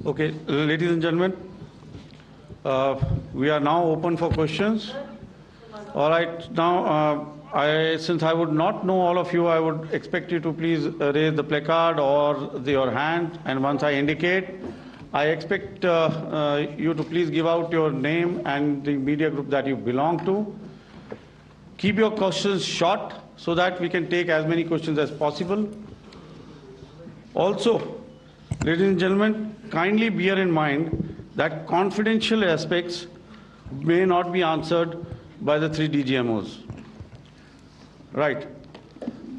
Okay, ladies and gentlemen, we are now open for questions. All right, now since I would not know all of you, I would expect you to please raise the placard or your hand, and once I indicate, I expect you to please give out your name and the media group that you belong to. Keep your questions short so that we can take as many questions as possible. Also, ladies and gentlemen, kindly bear in mind that confidential aspects may not be answered by the 3 DGMOs. Right.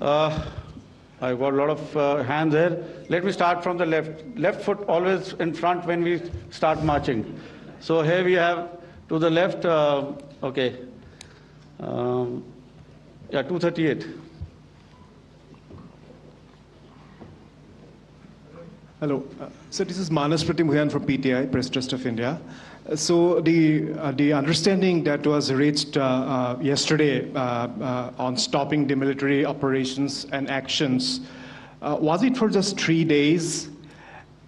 I've got a lot of hands there. Let me start from the left. Left foot always in front when we start marching. So here we have to the left, okay. Yeah, 238. Hello. So this is Manas Pratimhuyan from PTI, Press Trust of India. So the understanding that was reached yesterday on stopping the military operations and actions, was it for just 3 days?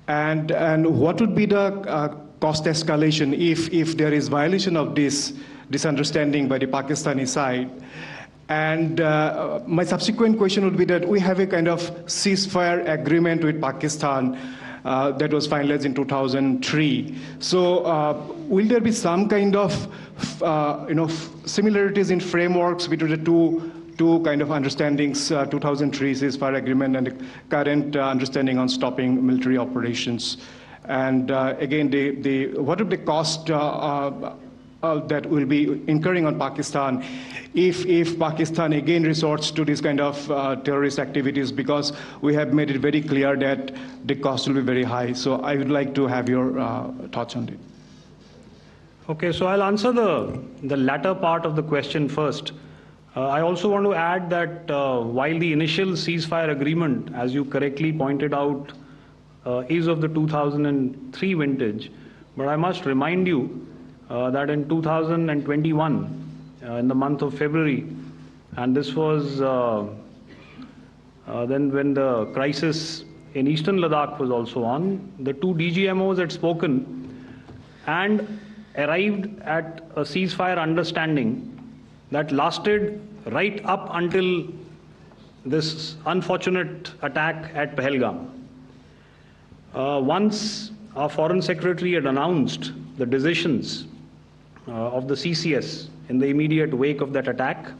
And what would be the cost escalation if there is violation of this understanding by the Pakistani side? And my subsequent question would be that we have a kind of ceasefire agreement with Pakistan that was finalized in 2003. So will there be some kind of similarities in frameworks between the two kind of understandings, 2003 ceasefire agreement and the current understanding on stopping military operations? And again, what would the cost that will be incurring on Pakistan if Pakistan again resorts to this kind of terrorist activities, because we have made it very clear that the cost will be very high. So I would like to have your thoughts on it. Okay, so I'll answer the latter part of the question first. I also want to add that while the initial ceasefire agreement, as you correctly pointed out, is of the 2003 vintage, but I must remind you that in 2021, in the month of February, and this was then when the crisis in eastern Ladakh was also on, the 2 DGMOs had spoken and arrived at a ceasefire understanding that lasted right up until this unfortunate attack at Pahalgam. Once our Foreign Secretary had announced the decisions of the CCS in the immediate wake of that attack,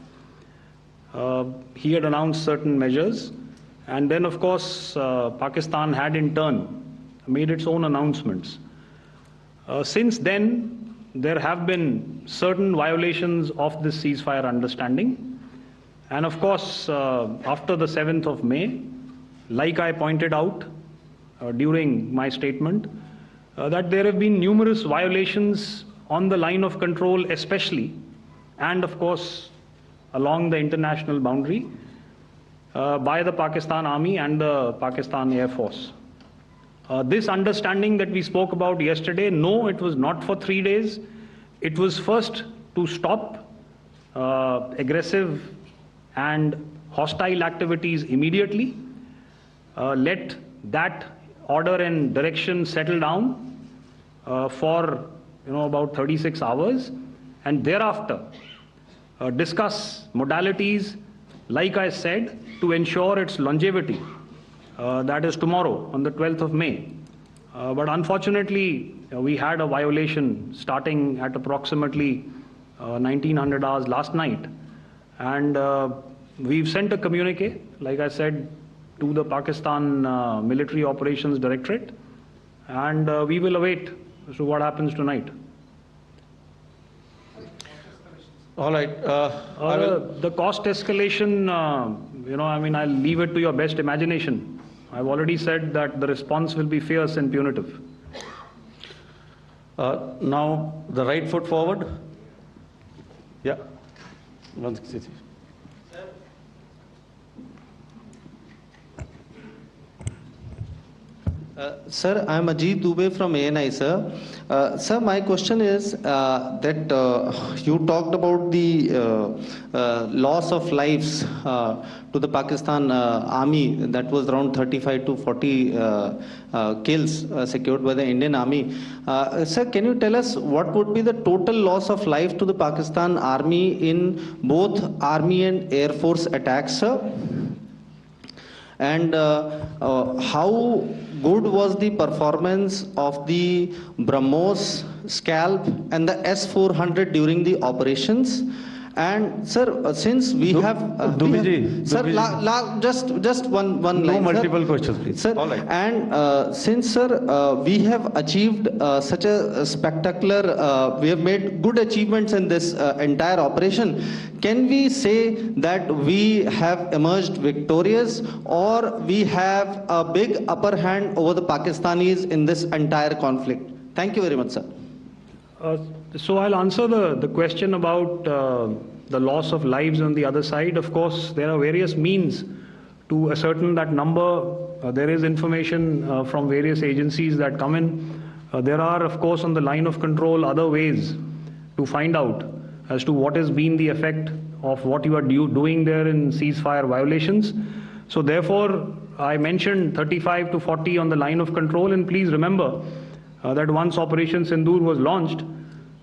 he had announced certain measures, and then of course Pakistan had in turn made its own announcements. Since then, there have been certain violations of this ceasefire understanding, and of course after the 7th of May, like I pointed out during my statement, that there have been numerous violations on the line of control especially, and of course along the international boundary by the Pakistan Army and the Pakistan Air Force. This understanding that we spoke about yesterday, no, it was not for 3 days. It was first to stop aggressive and hostile activities immediately, let that order and direction settle down for about 36 hours, and thereafter discuss modalities, like I said, to ensure its longevity. That is tomorrow, on the 12th of May. But unfortunately, we had a violation starting at approximately 1900 hours last night. And we've sent a communique, like I said, to the Pakistan Military Operations Directorate. And we will await as to what happens tonight. All right. The cost escalation, I'll leave it to your best imagination. I've already said that the response will be fierce and punitive. Now, the right foot forward. Yeah. 160. Sir, I am Ajit Dubey from ANI, sir. Sir, my question is that you talked about the loss of lives to the Pakistan army, that was around 35 to 40 kills secured by the Indian army. Sir, can you tell us what would be the total loss of life to the Pakistan army in both army and air force attacks, sir? And how good was the performance of the BrahMos, Scalp and the S-400 during the operations? And sir, since we have... sir, just one line. No multiple questions, please. Sir, all right. And since, sir, we have achieved such a spectacular, we have made good achievements in this entire operation, can we say that we have emerged victorious, or we have a big upper hand over the Pakistanis in this entire conflict? Thank you very much, sir. So I'll answer the question about the loss of lives on the other side. Of course, there are various means to ascertain that number. There is information from various agencies that come in. There are, of course, on the line of control, other ways to find out as to what has been the effect of what you are doing there in ceasefire violations. So therefore, I mentioned 35 to 40 on the line of control, and please remember that once Operation Sindoor was launched,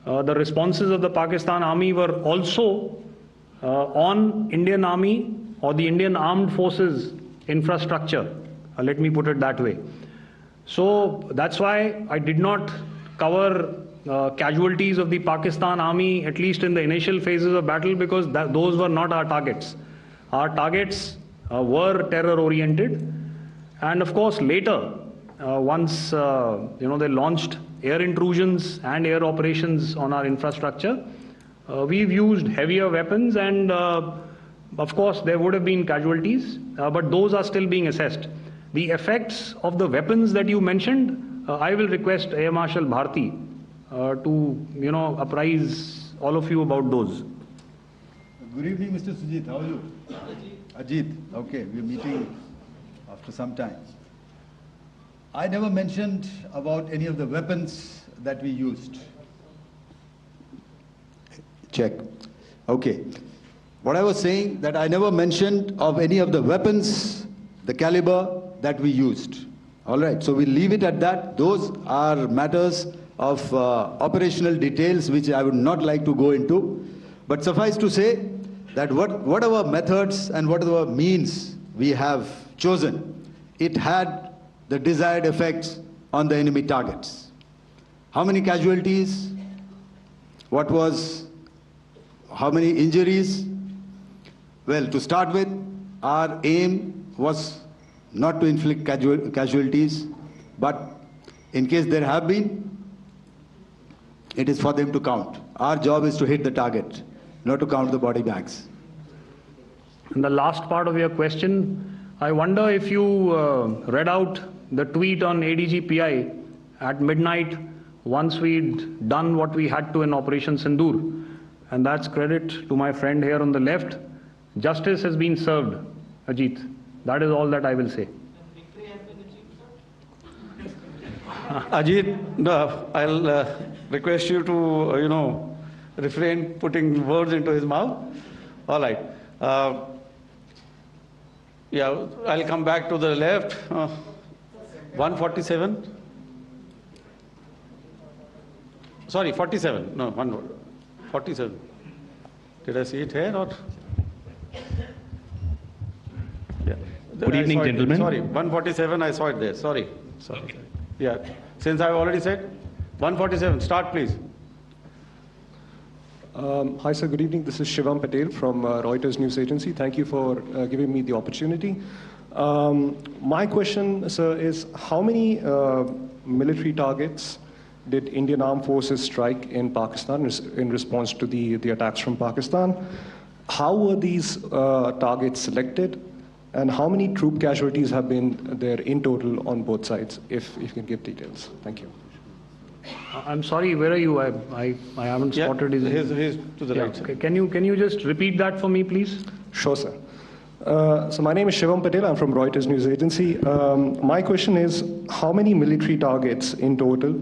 the responses of the Pakistan Army were also on Indian Army or the Indian Armed Forces infrastructure. Let me put it that way. So that's why I did not cover casualties of the Pakistan Army, at least in the initial phases of battle, because those were not our targets. Our targets were terror-oriented, and of course later, once they launched air intrusions and air operations on our infrastructure, we've used heavier weapons, and of course there would have been casualties, but those are still being assessed. The effects of the weapons that you mentioned, I will request Air Marshal Bharti to apprise all of you about those. Good evening, Mr. Sujit. How are you? Ajit. Okay, we're meeting after some time. I never mentioned about any of the weapons that we used. Check. Okay. What I was saying, that I never mentioned of any of the weapons, the caliber that we used. All right, so we'll leave it at that. Those are matters of operational details which I would not like to go into. But suffice to say that whatever methods and whatever means we have chosen, it had the desired effects on the enemy targets. How many casualties? How many injuries? Well, to start with, our aim was not to inflict casualties, but in case there have been, it is for them to count. Our job is to hit the target, not to count the body bags. And the last part of your question, I wonder if you read out the tweet on ADGPI at midnight once we'd done what we had to in Operation Sindoor. And that's credit to my friend here on the left. Justice has been served, Ajit. That is all that I will say. Ajit, I'll request you to, refrain putting words into his mouth. All right. Yeah, I'll come back to the left. 147. Sorry, 47. No, 47. Did I see it here or? Yeah. Good evening, gentlemen. Sorry, 147. I saw it there. Sorry. Yeah. Since I've already said 147. Start, please. Hi, sir. Good evening. This is Shivam Patel from Reuters News Agency. Thank you for giving me the opportunity. My question, sir, is how many military targets did Indian Armed Forces strike in Pakistan in response to the attacks from Pakistan? How were these targets selected? And how many troop casualties have been there in total on both sides, if you can give details? Thank you. I'm sorry, where are you? I haven't spotted his... He's to the right. Okay. Can you just repeat that for me, please? Sure, sir. So my name is Shivam Patel. I'm from Reuters News Agency. My question is, how many military targets in total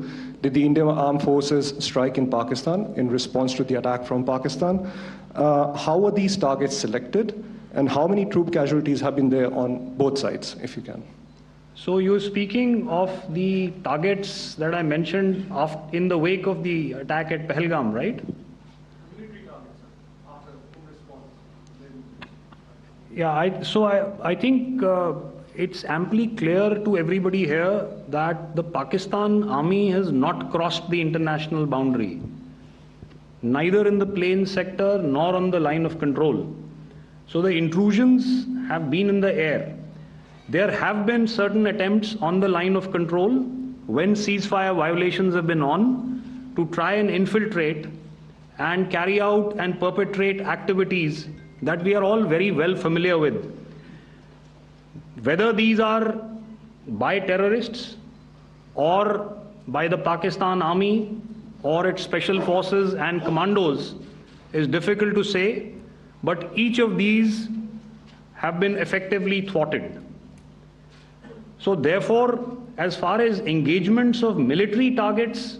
did the Indian Armed Forces strike in Pakistan in response to the attack from Pakistan? How were these targets selected? And how many troop casualties have been there on both sides, if you can? So you're speaking of the targets that I mentioned in the wake of the attack at Pahalgam, right? Yeah, I think it's amply clear to everybody here that the Pakistan army has not crossed the international boundary, neither in the plain sector nor on the line of control. So the intrusions have been in the air. There have been certain attempts on the line of control when ceasefire violations have been on to try and infiltrate and carry out and perpetrate activities that we are all very well familiar with. Whether these are by terrorists or by the Pakistan army or its special forces and commandos is difficult to say, but each of these have been effectively thwarted. So therefore, as far as engagements of military targets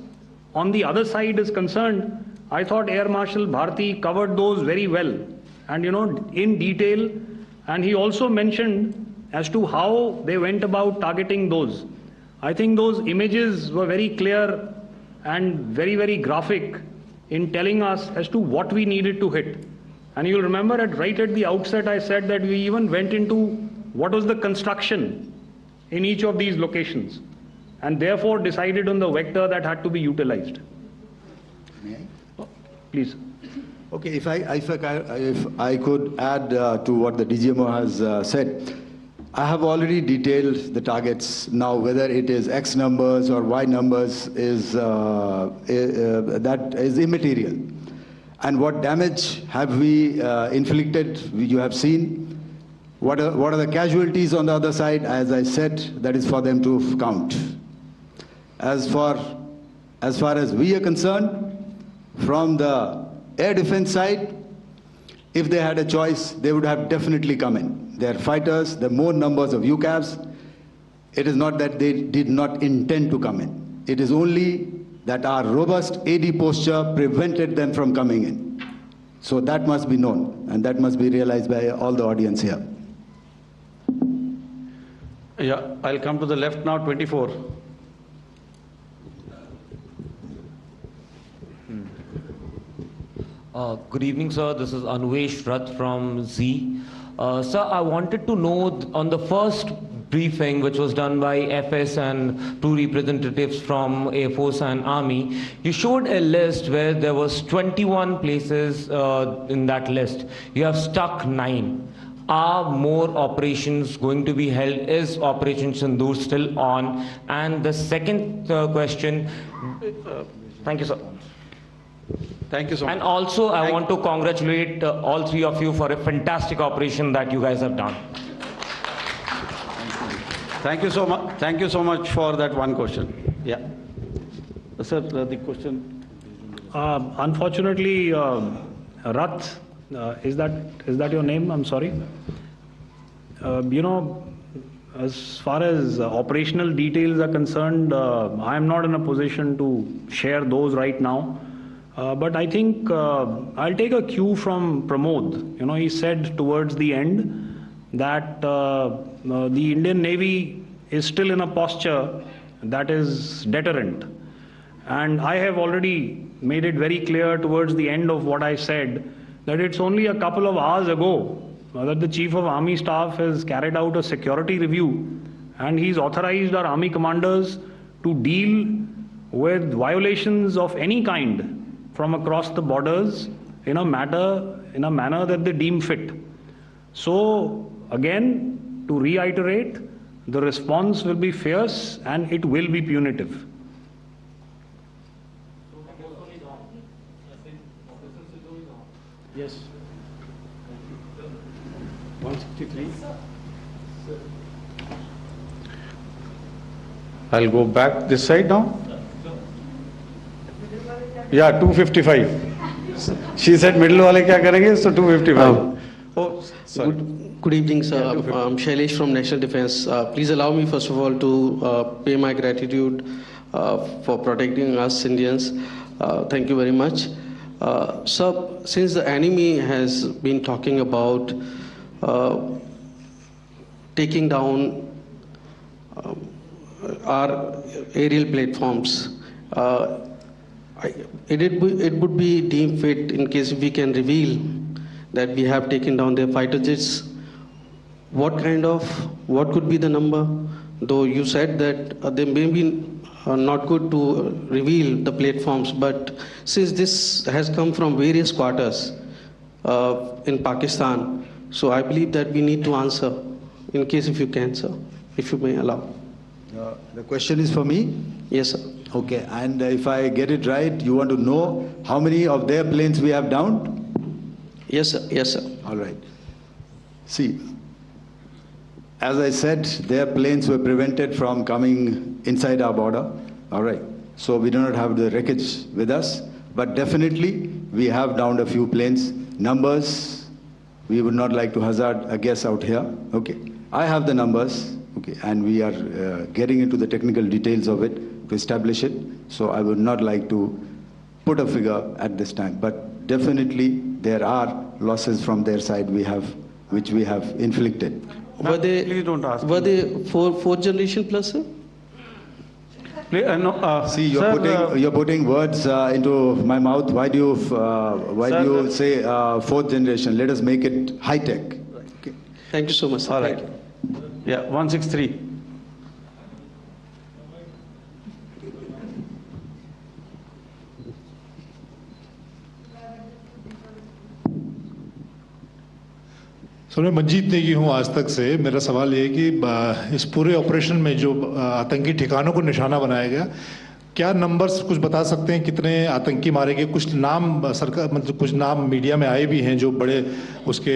on the other side is concerned, I thought Air Marshal Bharti covered those very well and in detail, and he also mentioned as to how they went about targeting those. I think those images were very clear and very, very graphic in telling us as to what we needed to hit. And you'll remember right at the outset I said that we even went into what was the construction in each of these locations and therefore decided on the vector that had to be utilized. May I? Please. Okay, if I could add to what the DGMO has said, I have already detailed the targets. Now, whether it is X numbers or Y numbers that is immaterial. And what damage have we inflicted? You have seen. What are the casualties on the other side? As I said, that is for them to count. As far as we are concerned, from the air defense side, if they had a choice, they would have definitely come in. They are fighters, there are more numbers of UCAVs. It is not that they did not intend to come in. It is only that our robust AD posture prevented them from coming in. So that must be known, and that must be realized by all the audience here. Yeah, I'll come to the left now, 24. Good evening, sir. This is Anvesh from Z. Sir, I wanted to know on the first briefing, which was done by FS and two representatives from Air Force and Army, you showed a list where there was 21 places in that list. You have stuck 9. Are more operations going to be held? Is Operation Sindoor still on? And the second question, thank you, sir. Thank you so much. And also, I want to congratulate all three of you for a fantastic operation that you guys have done. Thank you so much. Thank you so much for that one question. Yeah. Sir, the question. Unfortunately, Rath, is that your name? I'm sorry. As far as operational details are concerned, I am not in a position to share those right now. But I think I'll take a cue from Pramod. He said towards the end that the Indian Navy is still in a posture that is deterrent. And I have already made it very clear towards the end of what I said that it's only a couple of hours ago that the Chief of Army Staff has carried out a security review and he's authorized our Army commanders to deal with violations of any kind from across the borders in a manner that they deem fit. So again, to reiterate, the response will be fierce and it will be punitive. Yes. 163. I'll go back this side now. Yeah, 255. She said middle wale kya karenge, so 255. Oh, sorry. Good evening, sir. I'm Shailesh from National Defense. Please allow me, first of all, to pay my gratitude for protecting us Indians. Thank you very much. Sir, since the enemy has been talking about taking down our aerial platforms, it would be deemed fit in case we can reveal that we have taken down their fighter jets. What could be the number? Though you said that they may be not good to reveal the platforms, but since this has come from various quarters in Pakistan, so I believe that we need to answer, in case if you can, sir, if you may allow. The question is for me? Yes, sir. Okay, and if I get it right, you want to know how many of their planes we have downed? Yes, sir. Yes, sir. All right. See, as I said, their planes were prevented from coming inside our border. All right. So we do not have the wreckage with us, but definitely we have downed a few planes. Numbers, we would not like to hazard a guess out here. Okay. I have the numbers. Okay. And we are getting into the technical details of it to establish it. So I would not like to put a figure at this time, but definitely there are losses from their side which we have inflicted. Please don't ask. Were they fourth generation plus, sir? No, see, you're putting words into my mouth. Why do you say fourth generation? Let us make it high tech. Okay. Thank you so much, sir. All right. Yeah, 163. Sir मैं मंजीत नेगी हूँ आज तक से। मेरा सवाल ये है कि इस पूरे ऑपरेशन में जो आतंकी ठिकानों को निशाना बनाया गया, क्या नंबर्स कुछ बता सकते हैं कितने आतंकी मारे गए? कुछ नाम सरकार मतलब कुछ नाम मीडिया में आए भी हैं जो बड़े उसके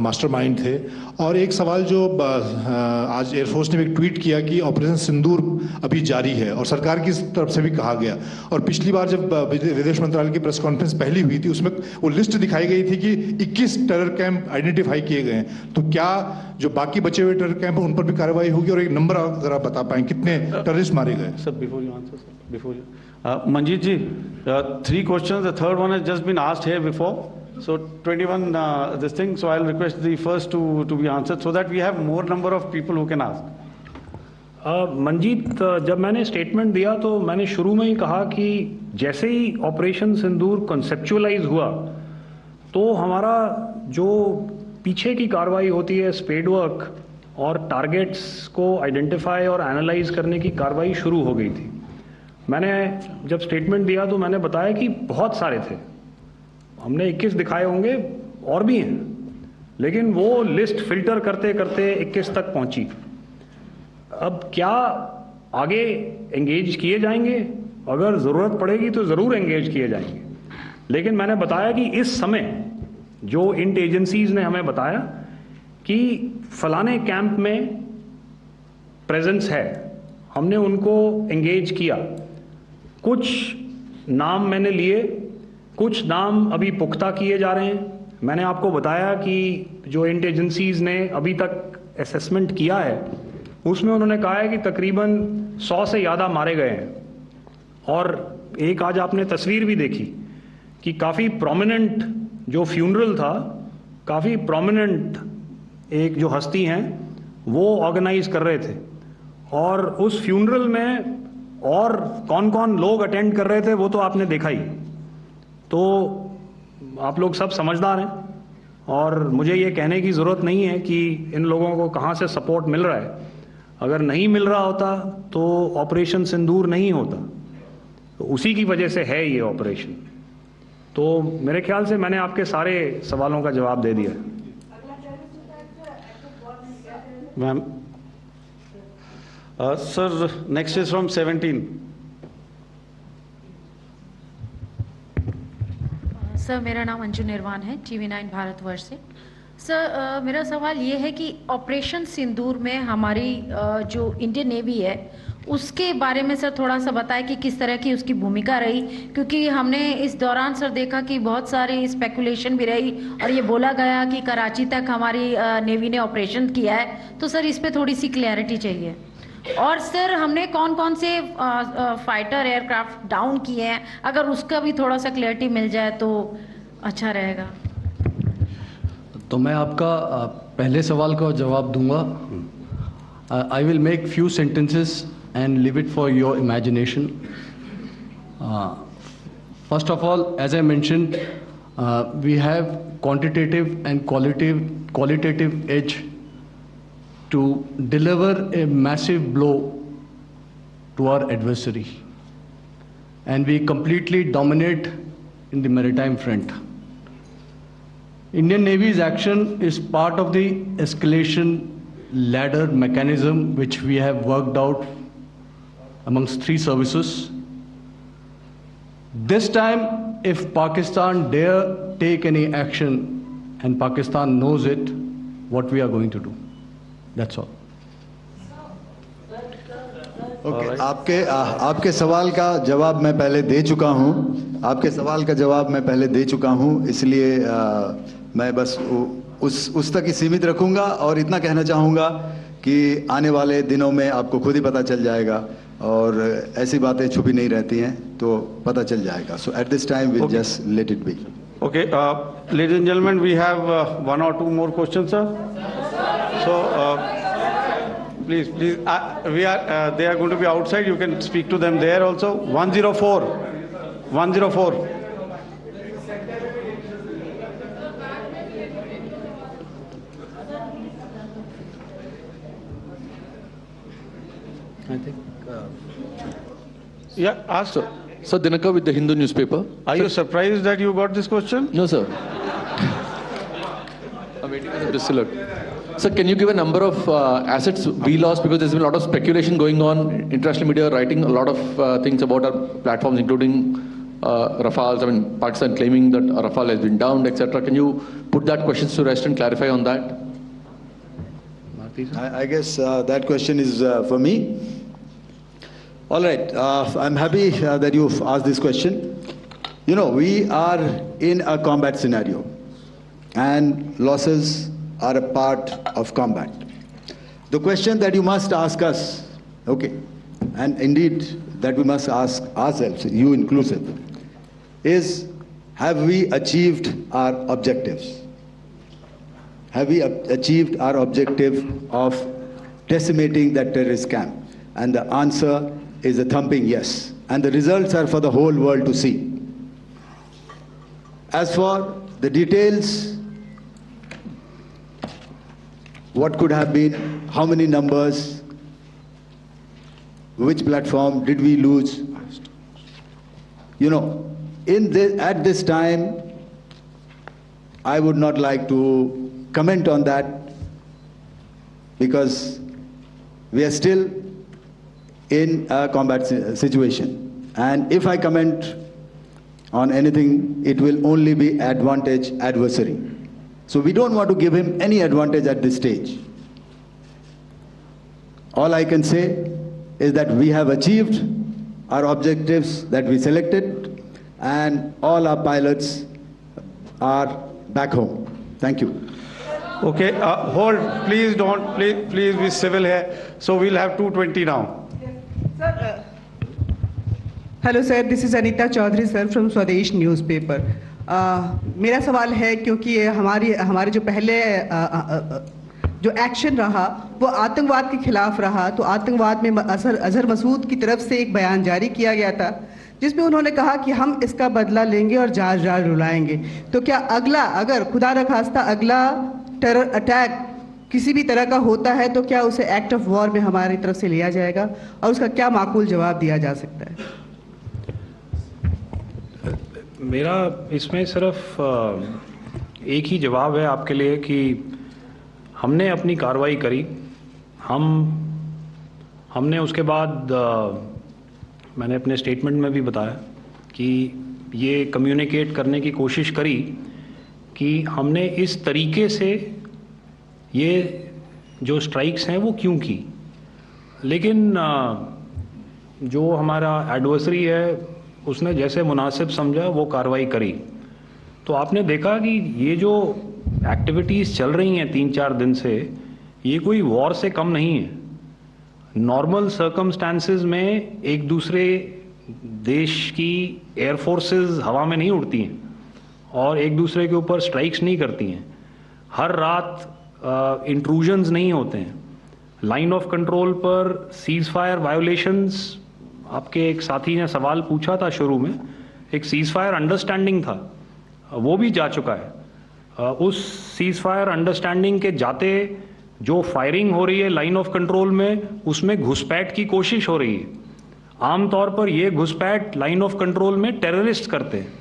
मास्टरमाइंड थे। और एक सवाल जो आज एयरफोर्स ने भी एक ट्वीट किया कि ऑपरेशन सिंदूर अभी जारी है और सरकार की तरफ से भी कहा गया। और पिछली बार जब विदेश मंत्रालय की प्रेस कॉन्फ्रेंस पहली हुई थी उसमें वो लिस्ट दिखाई गई थी कि 21 टेरर कैंप आइडेंटिफाई किए गए हैं। तो क्या जो बाकी बचे हुए टेरर कैंप उन पर भी कार्रवाई होगी? और एक नंबर अगर आप बता पाएं कितने टेररिस्ट मारे गए? Sir before you answer sir before you. Manjeet ji, 3 questions. The third one has just been asked here before. So 21 this thing. So I'll request the first to be answered so that we have more number of people who can ask. Manjeet, जब मैंने statement दिया तो मैंने शुरू में ही कहा कि जैसे ही ऑपरेशन सिंदूर कॉन्सेप्चुअलाइज हुआ तो हमारा जो पीछे की कार्रवाई होती है स्पेड वर्क और टारगेट्स को आइडेंटिफाई और एनालाइज करने की कार्रवाई शुरू हो गई थी। मैंने जब स्टेटमेंट दिया तो मैंने बताया कि बहुत सारे थे, हमने 21 दिखाए होंगे और भी हैं, लेकिन वो लिस्ट फिल्टर करते करते 21 तक पहुंची। अब क्या आगे एंगेज किए जाएंगे? अगर ज़रूरत पड़ेगी तो ज़रूर एंगेज किए जाएंगे, लेकिन मैंने बताया कि इस समय जो इंट एजेंसीज ने हमें बताया कि फलाने कैंप में प्रेजेंस है, हमने उनको एंगेज किया। कुछ नाम मैंने लिए, कुछ नाम अभी पुख्ता किए जा रहे हैं। मैंने आपको बताया कि जो इंट एजेंसीज ने अभी तक असेसमेंट किया है उसमें उन्होंने कहा है कि तकरीबन 100 से ज़्यादा मारे गए हैं। और एक आज आपने तस्वीर भी देखी कि काफ़ी प्रोमिनेंट जो फ्यूनरल था, काफ़ी प्रोमिनेंट एक जो हस्ती हैं वो ऑर्गेनाइज कर रहे थे और उस फ्यूनरल में और कौन कौन लोग अटेंड कर रहे थे वो तो आपने देखा ही। तो आप लोग सब समझदार हैं और मुझे ये कहने की ज़रूरत नहीं है कि इन लोगों को कहाँ से सपोर्ट मिल रहा है। अगर नहीं मिल रहा होता तो ऑपरेशन सिंदूर नहीं होता, तो उसी की वजह से है ये ऑपरेशन। तो मेरे ख्याल से मैंने आपके सारे सवालों का जवाब दे दिया है। Ma'am sir next is from 17। Sir मेरा नाम अंजू निर्वाण है, TV9 भारतवर्ष से। सर मेरा सवाल ये है कि ऑपरेशन सिंदूर में हमारी जो इंडियन नेवी है उसके बारे में सर थोड़ा सा बताएं कि किस तरह की उसकी भूमिका रही, क्योंकि हमने इस दौरान सर देखा कि बहुत सारी स्पेकुलेशन भी रही और ये बोला गया कि कराची तक हमारी नेवी ने ऑपरेशन किया है, तो सर इस पे थोड़ी सी क्लैरिटी चाहिए। और सर हमने कौन कौन से फाइटर एयरक्राफ्ट डाउन किए हैं, अगर उसका भी थोड़ा सा क्लैरिटी मिल जाए तो अच्छा रहेगा। तो मैं आपका पहले सवाल का जवाब दूंगा। I will make few sentences and leave it for your imagination. First of all, as I mentioned, we have quantitative and qualitative edge to deliver a massive blow to our adversary, and we completely dominate in the maritime front. Indian Navy's action is part of the escalation ladder mechanism which we have worked out amongst 3 services. This time, if Pakistan dare take any action, and Pakistan knows it, what we are going to do. That's all. Okay. आपके सवाल का जवाब मैं पहले दे चुका हूँ। आपके सवाल का जवाब मैं पहले दे चुका हूँ, इसलिए मैं बस उस तक ही सीमित रखूँगा और इतना कहना चाहूँगा कि आने वाले दिनों में आपको खुद ही पता चल जाएगा और ऐसी बातें छुपी नहीं रहती हैं, तो पता चल जाएगा। So at this time we'll just let it be. Okay, ladies and gentlemen, we have 1 or 2 more questions, sir. So please, they are going to be outside. You can speak to them there also. 104. I think. Yeah, ask. Sir, Dinaka with the Hindu newspaper. Are you surprised that you got this question? No, sir. I'm waiting for the to select. Sir, can you give a number of assets we lost, because there's been a lot of speculation going on, international media writing a lot of things about our platforms, including Rafales. I mean, Pakistan claiming that Rafale has been downed, etc. Can you put that question to rest and clarify on that? I guess that question is for me. All right, I'm happy that you've asked this question. You know, we are in a combat scenario, and losses are a part of combat. The question that you must ask us, okay, and indeed that we must ask ourselves, you inclusive, is have we achieved our objectives? Have we achieved our objective of decimating that terrorist camp? And the answer is a thumping yes. And the results are for the whole world to see. As for the details, what could have been, how many numbers, which platform did we lose? You know, at this time, I would not like to comment on that, because we are still in a combat situation. And if I comment on anything, it will only be advantage adversary. So we don't want to give him any advantage at this stage. All I can say is that we have achieved our objectives that we selected, and all our pilots are back home. Thank you. Okay, hold, please don't, please be civil here. So we'll have 220 now. Sir, hello sir, this is Anita Chaudhary sir from Swadesh newspaper. मेरा सवाल है, क्योंकि हमारे जो पहले जो action रहा वो आतंकवाद के खिलाफ रहा, तो आतंकवाद में अजहर मसूद की तरफ से एक बयान जारी किया गया था जिसमें उन्होंने कहा कि हम इसका बदला लेंगे और जहाज रुलाएंगे। तो क्या अगला, अगर खुदा न खास्ता अगला टेरर अटैक किसी भी तरह का होता है, तो क्या उसे एक्ट ऑफ वॉर में हमारी तरफ से लिया जाएगा और उसका क्या माकूल जवाब दिया जा सकता है? मेरा इसमें सिर्फ एक ही जवाब है आपके लिए कि हमने अपनी कार्रवाई करी। हमने उसके बाद मैंने अपने स्टेटमेंट में भी बताया कि ये कम्युनिकेट करने की कोशिश करी कि हमने इस तरीके से ये जो स्ट्राइक्स हैं वो क्यों की। लेकिन जो हमारा एडवर्सरी है उसने जैसे मुनासिब समझा वो कार्रवाई करी। तो आपने देखा कि ये जो एक्टिविटीज़ चल रही हैं 3-4 दिन से, ये कोई वॉर से कम नहीं है। नॉर्मल सर्कमस्टांसेस में एक दूसरे देश की एयर फोर्सेस हवा में नहीं उड़ती हैं और एक दूसरे के ऊपर स्ट्राइक्स नहीं करती हैं। हर रात इंट्रूजन्स नहीं होते हैं। लाइन ऑफ कंट्रोल पर सीज फायर वायोलेशंस, आपके एक साथी ने सवाल पूछा था शुरू में, एक सीज फायर अंडरस्टैंडिंग था, वो भी जा चुका है। उस सीज फायर अंडरस्टैंडिंग के जाते जो फायरिंग हो रही है लाइन ऑफ कंट्रोल में, उसमें घुसपैठ की कोशिश हो रही है। आमतौर पर ये घुसपैठ लाइन ऑफ कंट्रोल में टेररिस्ट करते हैं,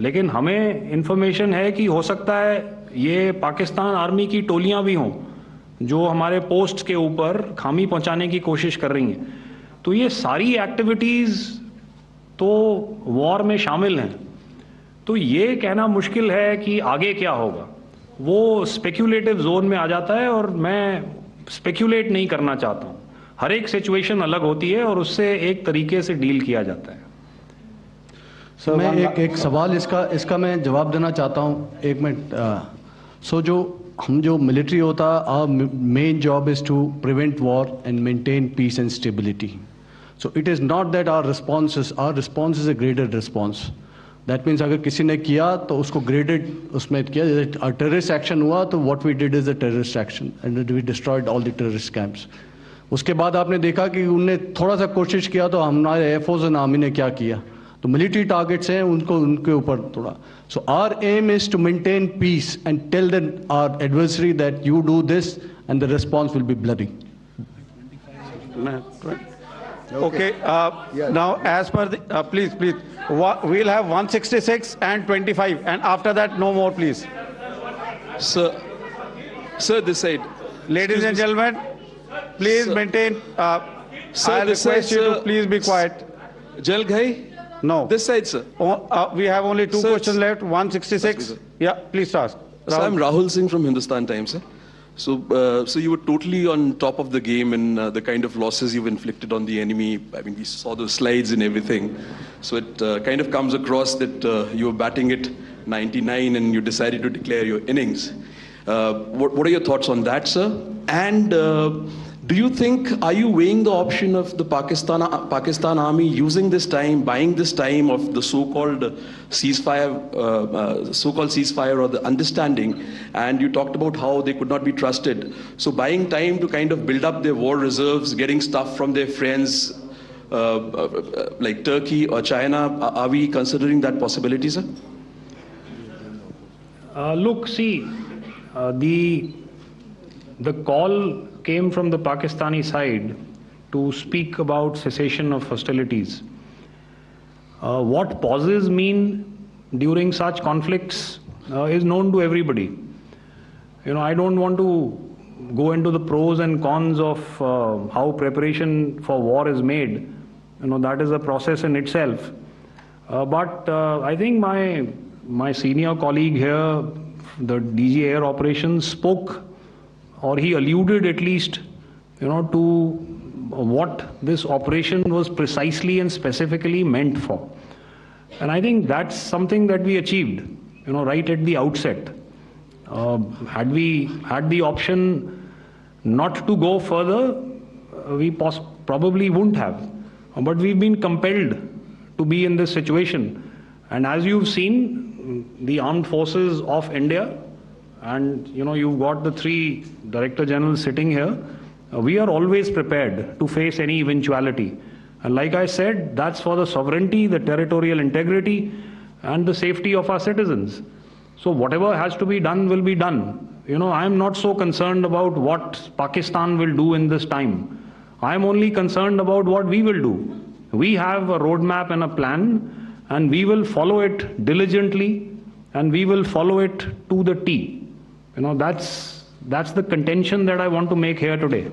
लेकिन हमें इंफॉर्मेशन है कि हो सकता है ये पाकिस्तान आर्मी की टोलियां भी हों जो हमारे पोस्ट के ऊपर खामी पहुंचाने की कोशिश कर रही हैं। तो ये सारी एक्टिविटीज़ तो वॉर में शामिल हैं। तो ये कहना मुश्किल है कि आगे क्या होगा, वो स्पेक्यूलेटिव जोन में आ जाता है और मैं स्पेक्यूलेट नहीं करना चाहता हूँ। हर एक सिचुएशन अलग होती है और उससे एक तरीके से डील किया जाता है। सर मैं एक सवाल इसका मैं जवाब देना चाहता हूँ, 1 मिनट। जो मिलिट्री होता है, our main job is to prevent war and maintain peace and stability. So it is not that our response is a graded response. That means अगर किसी ने किया तो उसको ग्रेडेड उसमें किया। जैसे टेररिस्ट एक्शन हुआ तो what we did is a terrorist action and we destroyed all the terrorist camps. उसके बाद आपने देखा कि उनने थोड़ा सा कोशिश किया तो हमारे एयरफोर्स एंड आर्मी ने क्या किया, तो मिलिट्री टारगेट्स हैं उनके ऊपर थोड़ा। So our aim is to maintain peace and tell the our adversary that you do this and the response will be bloody. Okay, now as per the, please, we'll have 166 and 25, and after that, no more, please. Sir, this side. Ladies and gentlemen, please maintain. Sir, I'll request you to please be quiet. General Ghai? No. This side, sir. We have only two questions left. 166. Yeah, please start. So I'm Rahul Singh from Hindustan Times, sir. So you were totally on top of the game in the kind of losses you've inflicted on the enemy. I mean, we saw those slides and everything. So it kind of comes across that you were batting it 99 and you decided to declare your innings. What are your thoughts on that, sir? And do you think, are you weighing the option of the Pakistan army using this time, buying this time of the so-called ceasefire or the understanding? And you talked about how they could not be trusted. So buying time to kind of build up their war reserves, getting stuff from their friends like Turkey or China, are we considering that possibility, sir? Look, see, the call came from the Pakistani side to speak about cessation of hostilities. What pauses mean during such conflicts is known to everybody. You know, I don't want to go into the pros and cons of how preparation for war is made. You know, that is a process in itself. But I think my senior colleague here, the DG Air Operations, spoke, or he alluded at least, you know, to what this operation was precisely and specifically meant for. And I think that's something that we achieved, you know, right at the outset. Had we had the option not to go further, we probably wouldn't have. But we've been compelled to be in this situation. And as you've seen, the armed forces of India, and you know, you've got the 3 Director Generals sitting here, we are always prepared to face any eventuality. And like I said, that's for the sovereignty, the territorial integrity, and the safety of our citizens. So whatever has to be done will be done. You know, I'm not so concerned about what Pakistan will do in this time. I'm only concerned about what we will do. We have a roadmap and a plan, and we will follow it diligently, and we will follow it to the T. You know, that's the contention that I want to make here today.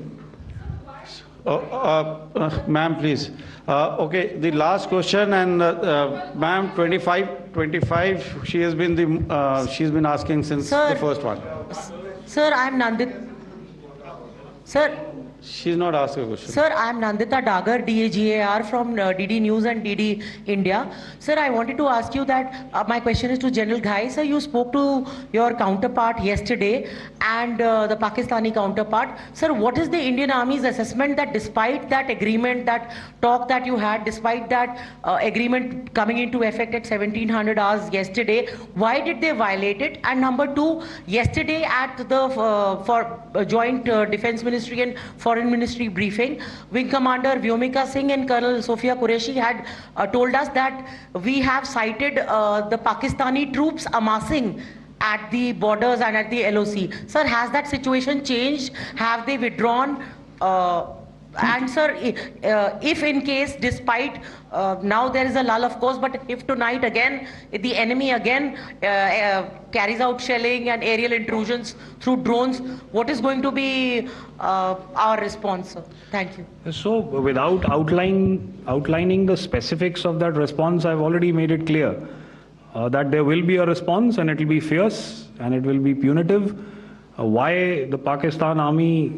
Ma'am, please. Okay, the last question, and ma'am, 25. She's been asking since the first one. Sir, I'm Nandit. Sir, She's not asking a question. Sir, I am Nandita Dagar, DAGAR from DD News and DD India. Sir, I wanted to ask you that my question is to General Ghai. Sir, you spoke to your counterpart yesterday and the Pakistani counterpart. Sir, what is the Indian Army's assessment that despite that agreement, that talk that you had, despite that agreement coming into effect at 1700 hours yesterday, why did they violate it? And number two, yesterday at the Joint Defense Ministry and Foreign Ministry briefing, Wing Commander Vyomika Singh and Colonel Sophia Qureshi had told us that we have cited the Pakistani troops amassing at the borders and at the LOC. Sir, has that situation changed? Have they withdrawn? And sir, if in case, despite now there is a lull of course, but if tonight again the enemy again carries out shelling and aerial intrusions through drones, what is going to be our response, sir? Thank you. So without outlining the specifics of that response, I've already made it clear that there will be a response and it will be fierce and it will be punitive. Why the Pakistan Army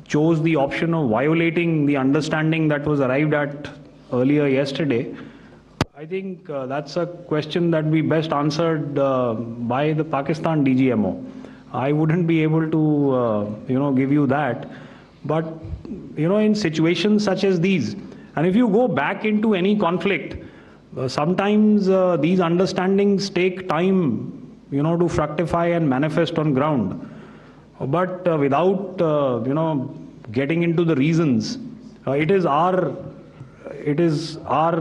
chose the option of violating the understanding that was arrived at earlier yesterday, I think that's a question that we best answered by the Pakistan DGMO. I wouldn't be able to, give you that. But, in situations such as these, and if you go back into any conflict, sometimes these understandings take time, to fructify and manifest on ground. But without, getting into the reasons, it is our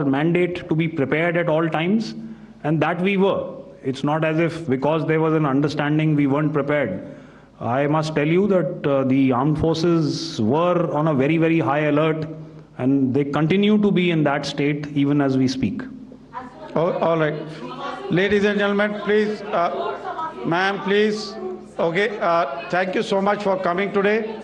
mandate to be prepared at all times, and that we were. It's not as if because there was an understanding we weren't prepared. I must tell you that the armed forces were on a very, very high alert, and they continue to be in that state even as we speak. All right. Ladies and gentlemen, please, ma'am, please. Okay, thank you so much for coming today.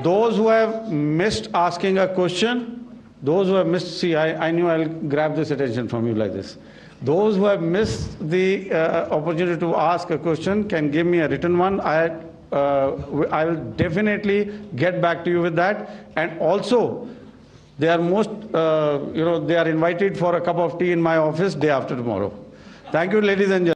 Those who have missed asking a question, those who have missed, see, I knew I'll grab this attention from you like this. Those who have missed the opportunity to ask a question can give me a written one. I will definitely get back to you with that. And also, they are they are invited for a cup of tea in my office day after tomorrow. Thank you, ladies and gentlemen.